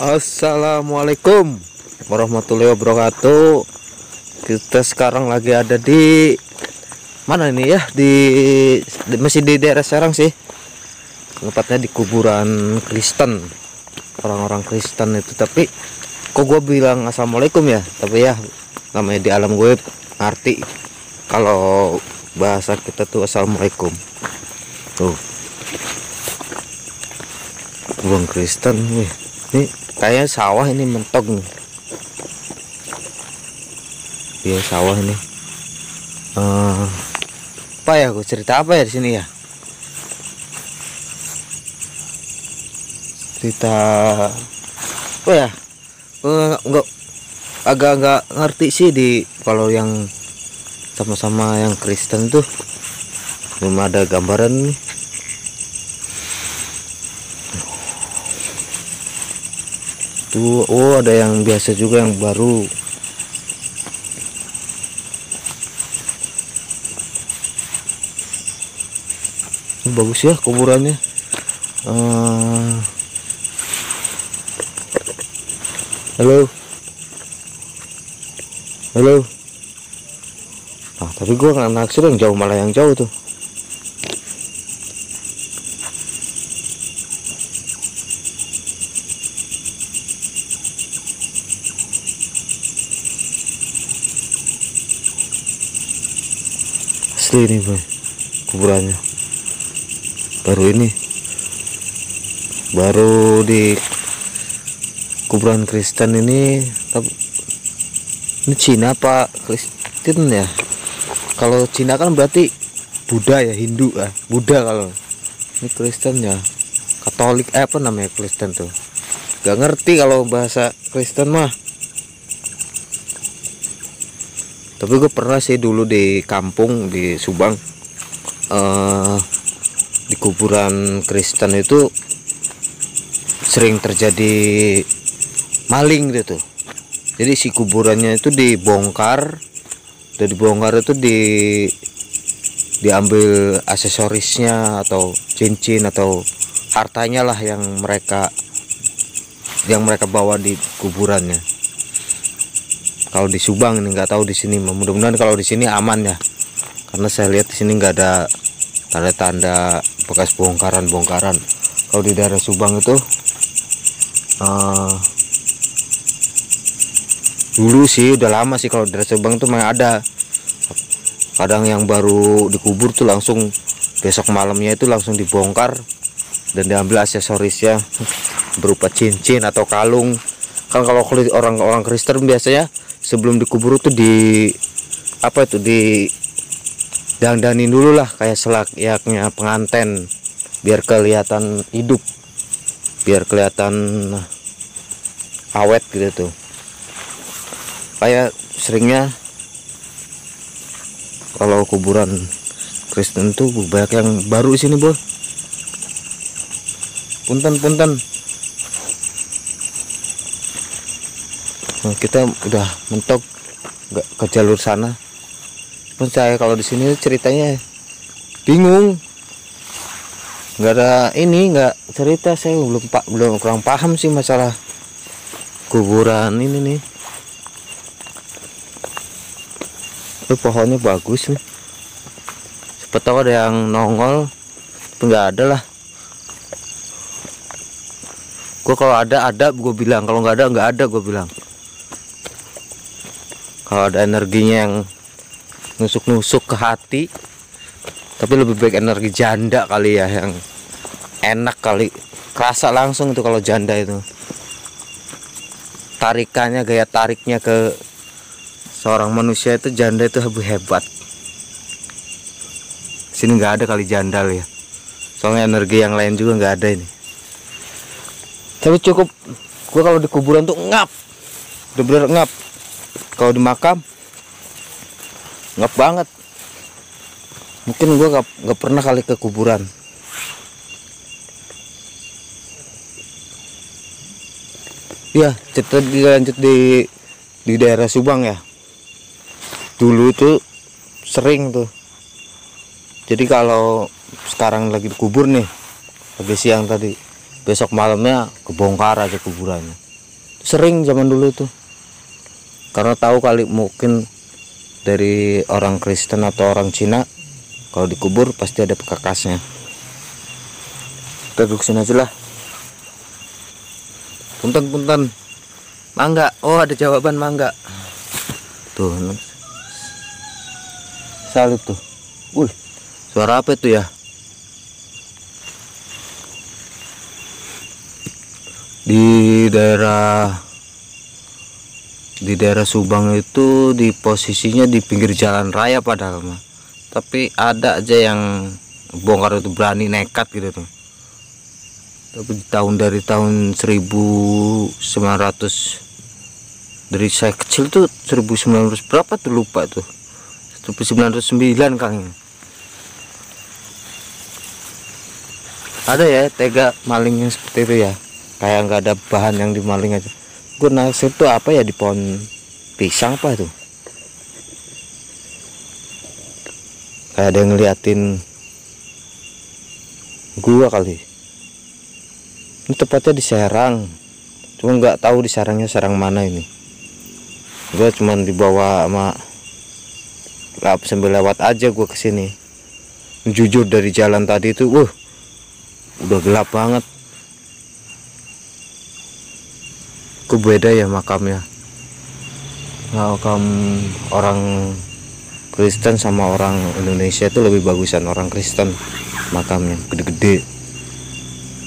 Assalamualaikum warahmatullahi wabarakatuh. Kita sekarang lagi ada di mana ini ya? Masih di daerah Serang sih. Tempatnya di kuburan Kristen, orang-orang Kristen itu. Tapi kok gue bilang assalamualaikum ya? Tapi ya namanya di alam gue arti kalau bahasa kita tuh assalamualaikum. Tuh kuburan Kristen nih. Ini kayak sawah ini mentok nih. Iya sawah ini. Apa ya? Gue cerita apa ya di sini ya? Cerita apa ya? Enggak, agak ngerti sih di kalau yang sama-sama yang Kristen tuh belum ada gambaran nih. Tuh, oh ada yang biasa juga yang baru. Ini bagus ya kuburannya. Halo, halo. Ah, tapi gua nggak naksir yang jauh, malah yang jauh tuh. Asli ini boy, kuburannya baru di kuburan Kristen ini. Tapi ini Cina apa Kristen ya? Kalau Cina kan berarti Buddha ya, Hindu ya, Buddha. Kalau ini Kristen ya Katolik, apa namanya Kristen tuh, gak ngerti kalau bahasa Kristen mah. Tapi gue pernah sih dulu di kampung di Subang, di kuburan Kristen itu sering terjadi maling gitu. Jadi si kuburannya itu dibongkar, dan dibongkar itu diambil aksesorisnya atau cincin atau hartanya lah yang mereka bawa di kuburannya. Kalau di Subang ini nggak tahu di sini, mudah-mudahan kalau di sini aman ya, karena saya lihat di sini nggak ada tanda-tanda bekas bongkaran. Kalau di daerah Subang itu dulu sih udah lama sih, kalau di daerah Subang itu memang ada. Kadang yang baru dikubur tuh langsung besok malamnya itu langsung dibongkar dan diambil aksesorisnya berupa cincin atau kalung. Kan kalau orang-orang Kristen biasanya sebelum dikubur tuh di dandanin dulu lah, kayak selayaknya pengantin, biar kelihatan hidup, biar kelihatan awet gitu tuh. Kayak seringnya kalau kuburan Kristen tuh banyak yang baru di sini, Bro. Punten. Nah, kita udah mentok nggak ke jalur sana. Pun saya kalau di sini ceritanya bingung, nggak cerita. Saya belum kurang paham sih masalah kuburan ini nih. Itu pohonnya bagus nih, siapa tahu ada yang nongol, tapi nggak ada lah. Gue kalau ada gue bilang, kalau nggak ada gue bilang. Kalau ada energinya yang nusuk ke hati, tapi lebih baik energi janda kali ya, yang enak kali, kerasa langsung itu kalau janda itu. Tarikannya, gaya tariknya ke seorang manusia itu, janda itu lebih hebat. Sini nggak ada kali janda ya, soalnya energi yang lain juga nggak ada ini. Tapi cukup, gue kalau di kuburan tuh ngap, bener-bener ngap. Kalau di makam ngap banget. Mungkin gue nggak pernah kali ke kuburan. Ya, cerita dilanjut di daerah Subang ya. Dulu itu sering tuh. Jadi kalau sekarang lagi dikubur nih, habis siang tadi, besok malamnya kebongkar aja kuburannya. sering zaman dulu tuh, karena tahu kali mungkin dari orang Kristen atau orang Cina kalau dikubur pasti ada bekakasnya. Kita duduk sini aja lah. Punten mangga. Oh, ada jawaban mangga tuh. Salib tuh. Wih, suara apa itu ya? Di daerah Subang itu di posisinya di pinggir jalan raya padahal mah, tapi ada aja yang bongkar itu, berani nekat gitu tuh. Tapi dari tahun 1900, dari saya kecil tuh 1900 berapa tuh lupa tuh, 1909 Kang. Ada ya tega maling yang seperti itu ya, kayak nggak ada bahan yang dimaling aja. Gue naksir tuh apa ya, di pohon pisang apa tuh, kayak ada yang ngeliatin gua kali. Ini tepatnya di Serang, cuma nggak tahu di Serangnya Serang mana ini. Gue cuman dibawa sama sambil lewat aja gue kesini. Jujur dari jalan tadi itu, udah gelap banget. Kok beda ya makamnya, makam orang Kristen sama orang Indonesia itu lebih bagusan orang Kristen makamnya, gede-gede.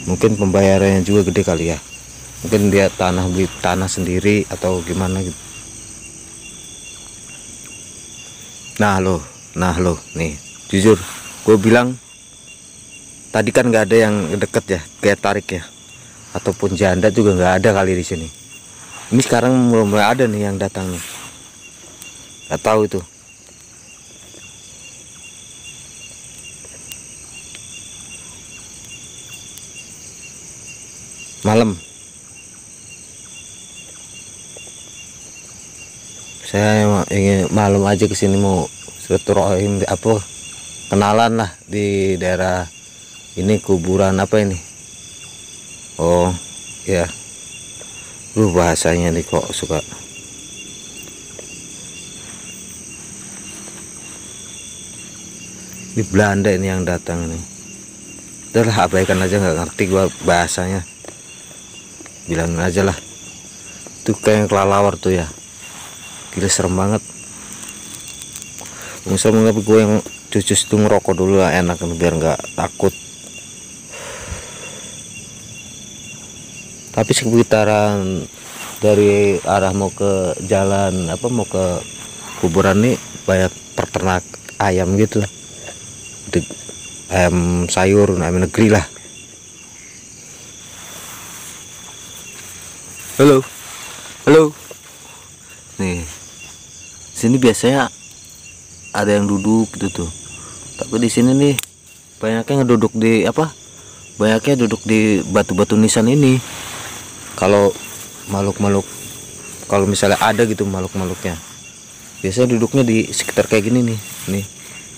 Mungkin pembayarannya juga gede kali ya, mungkin dia beli tanah sendiri atau gimana gitu. Nah lo nih, jujur gue bilang tadi kan nggak ada yang deket ya, kayak tarik ya, ataupun janda juga nggak ada kali di sini. Ini sekarang mulai ada nih yang datang nih, nggak tahu itu. Malam saya ingin malam aja kesini, mau silaturahim apa, kenalan lah di daerah ini. Kuburan apa ini? Oh ya, bahasanya nih kok suka. Di Belanda ini yang datang nih. Udahlah, abaikan aja, nggak ngerti gua bahasanya, bilang aja lah. Tuh kayak kelelawar tuh ya, gila serem banget. Serem, tapi gue yang cucus tuh ngerokok dulu lah, enak biar nggak takut. Tapi sekitaran dari arah mau ke jalan apa, mau ke kuburan nih banyak peternak ayam gitu, ayam sayur, ayam negeri lah. Halo nih, sini biasanya ada yang duduk gitu tuh, tapi di sini nih banyaknya ngeduduk di apa, banyaknya duduk di batu-batu nisan ini. Kalau makhluk-makhluk, kalau misalnya ada gitu makhluk-makhluknya, biasanya duduknya di sekitar kayak gini nih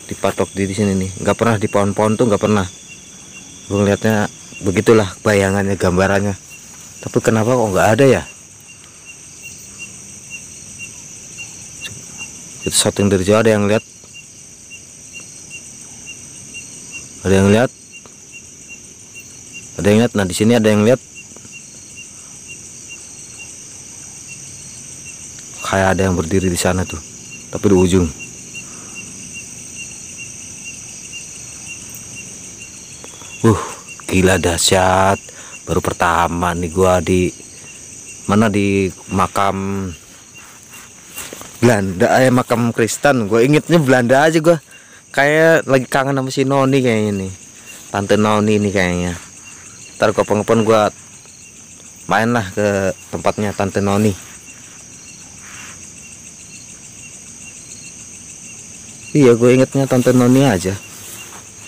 dipatok di sini nih, nggak pernah di pohon-pohon tuh, nggak pernah. Gue ngeliatnya begitulah bayangannya, gambarannya. Tapi kenapa kok nggak ada ya? Itu shooting dari jauh, ada yang lihat, nah di sini ada yang lihat, kayak ada yang berdiri di sana tuh, tapi di ujung. Gila dahsyat. Baru pertama nih gua di mana, di makam Belanda, makam Kristen. Gue ingetnya Belanda aja, gue kayak lagi kangen sama si Noni kayaknya nih, Tante Noni nih kayaknya. Ntar kapan-kapan gue main lah ke tempatnya Tante Noni. Iya, gue ingetnya Tante Noni aja.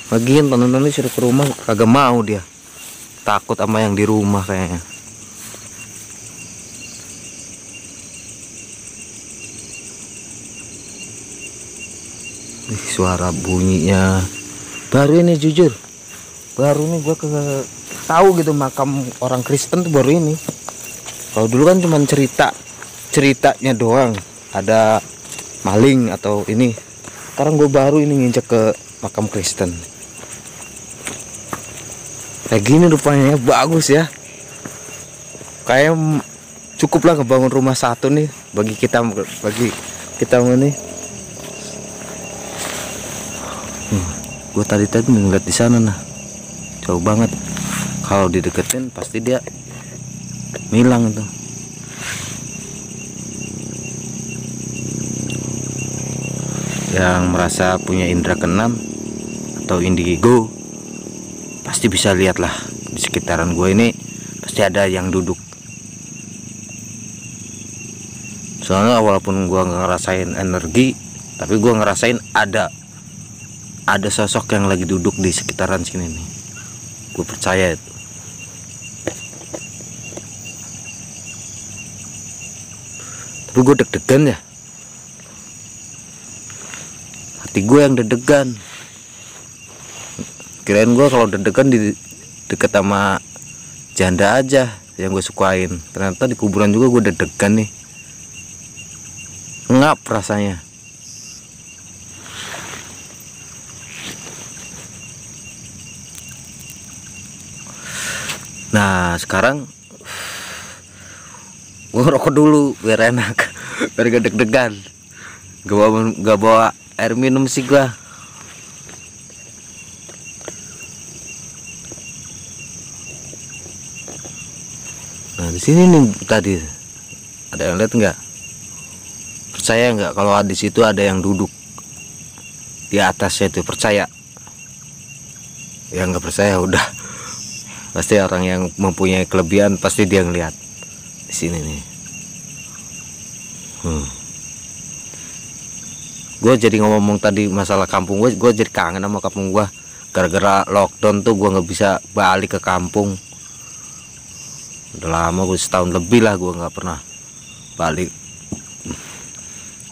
Lagian Tante Noni suruh ke rumah kagak mau, dia takut sama yang di rumah kayaknya. Suara bunyinya baru ini, jujur baru ini gue tahu gitu makam orang Kristen tuh baru ini. Kalau dulu kan cuma ceritanya doang, ada maling atau ini. Sekarang gue baru ini nginjek ke makam Kristen. Kayak gini rupanya, bagus ya. Kayak cukup lah ngebangun rumah satu nih bagi kita nih. Gue tadi ngeliat di sana nah, jauh banget. Kalau dideketin pasti dia hilang tuh. Yang merasa punya indera keenam atau indigo pasti bisa lihat lah, di sekitaran gue ini pasti ada yang duduk. Soalnya walaupun gue nggak ngerasain energi, tapi gue ngerasain ada sosok yang lagi duduk di sekitaran sini nih. Gue percaya itu. Tapi gue deg-degan ya, hati gue yang deg-degan. Kirain gue kalau deg-degan di deket sama janda aja yang gue sukain, ternyata di kuburan juga gue deg-degan nih. Ngap rasanya. Nah sekarang gue ngerokok dulu biar enak, biar gak deg-degan. Gak bawa air minum sih gua. Nah di sini nih tadi ada yang lihat nggak? Percaya nggak kalau di situ ada yang duduk di atasnya itu? Percaya? Yang nggak percaya udah, pasti orang yang mempunyai kelebihan pasti dia ngeliat di sini nih. Gue jadi ngomong tadi masalah kampung gue jadi kangen sama kampung gue. Gara-gara lockdown tuh gue nggak bisa balik ke kampung. Udah lama, gue setahun lebih lah gue nggak pernah balik.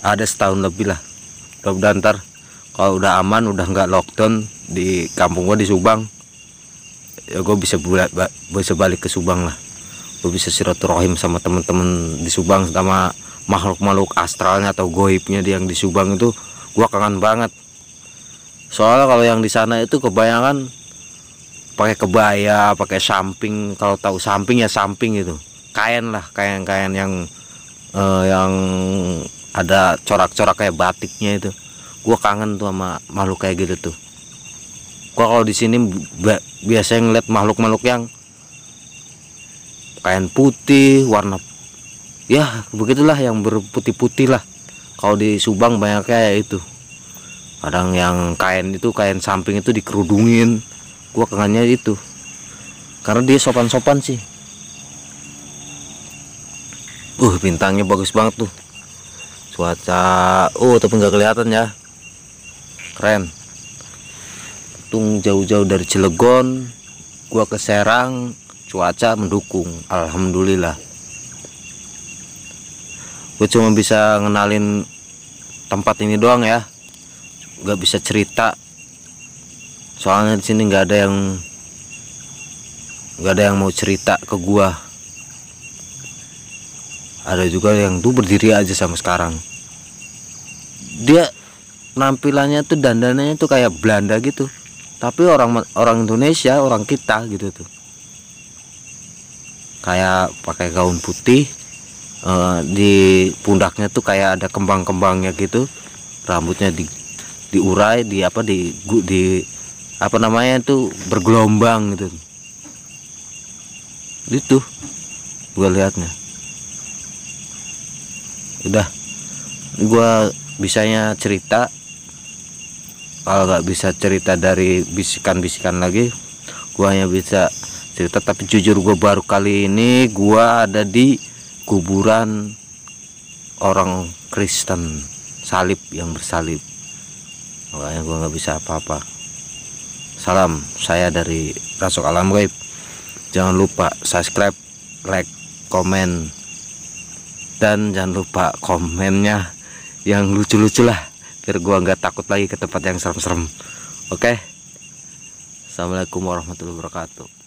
Ada setahun lebih lah. Udah ntar kalau udah aman, udah nggak lockdown di kampung gue di Subang, ya gue bisa balik ke Subang lah. Gue bisa silaturahim sama temen-temen di Subang, sama makhluk-makhluk astralnya atau goibnya yang di Subang itu. Gue kangen banget. Soalnya kalau yang di sana itu kebanyakan pakai kebaya, pakai samping. Kalau tahu samping ya samping itu, kain lah, kain yang ada corak-corak kayak batiknya itu. Gue kangen tuh sama makhluk kayak gitu tuh. Gue kalau di sini biasanya ngeliat makhluk-makhluk yang kain putih, warna ya begitulah, yang berputih-putih lah. Kalau di Subang banyak kayak itu. Kadang yang kain itu, kain samping itu dikerudungin. Gua kangennya itu, karena dia sopan-sopan sih. Bintangnya bagus banget tuh. Cuaca, tapi nggak kelihatan ya. Keren. Tung jauh-jauh dari Cilegon, gua ke Serang, cuaca mendukung, alhamdulillah. Gue cuma bisa ngenalin tempat ini doang ya, nggak bisa cerita. Soalnya di sini nggak ada yang mau cerita ke gua. Ada juga yang tuh berdiri aja sama sekarang. Dia nampilannya tuh, dandanannya tuh kayak Belanda gitu, tapi orang Indonesia, orang kita gitu tuh. Kayak pakai gaun putih, di pundaknya tuh kayak ada kembang-kembangnya gitu, rambutnya diurai, di apa namanya itu, bergelombang gitu. Itu gue liatnya. Udah, gue bisanya cerita. Kalau nggak bisa cerita dari bisikan-bisikan lagi, gue hanya bisa cerita. Tapi jujur, gue baru kali ini gue ada di kuburan orang Kristen, salib, yang bersalib. Makanya gue nggak bisa apa-apa. Salam saya dari Rasuk Alam Gaib. Jangan lupa subscribe, like, komen, dan jangan lupa komennya yang lucu-lucu lah, biar gua nggak takut lagi ke tempat yang serem-serem. Oke. Assalamualaikum warahmatullahi wabarakatuh.